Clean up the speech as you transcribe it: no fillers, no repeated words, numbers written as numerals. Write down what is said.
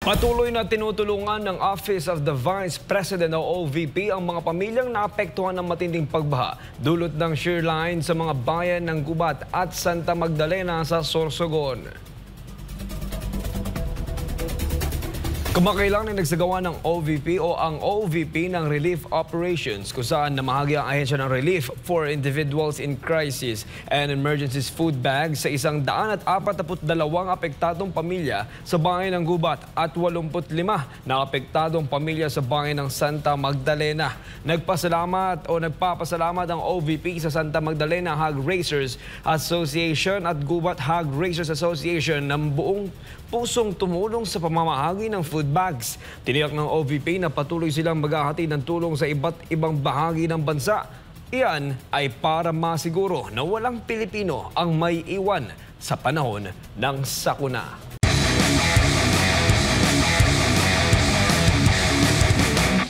Patuloy na tinutulungan ng Office of the Vice President o OVP ang mga pamilyang naapektuhan ng matinding pagbaha dulot ng shear line sa mga bayan ng Gubat at Santa Magdalena sa Sorsogon. Kamakailang na nagsagawa ng OVP o ang OVP ng Relief Operations kung saan namahagi ang ahensya ng relief for individuals in crisis and emergencies food bags sa 142 apektadong pamilya sa bayan ng Gubat at 85 na apektadong pamilya sa bayan ng Santa Magdalena. Nagpapasalamat ang OVP sa Santa Magdalena Hog Raisers Association at Gubat Hog Raisers Association ng buong pusong tumulong sa pamamahagi ng food bags. Tiniyak ng OVP na patuloy silang maghahatid ng tulong sa iba't ibang bahagi ng bansa. Iyan ay para masiguro na walang Pilipino ang may iwan sa panahon ng sakuna.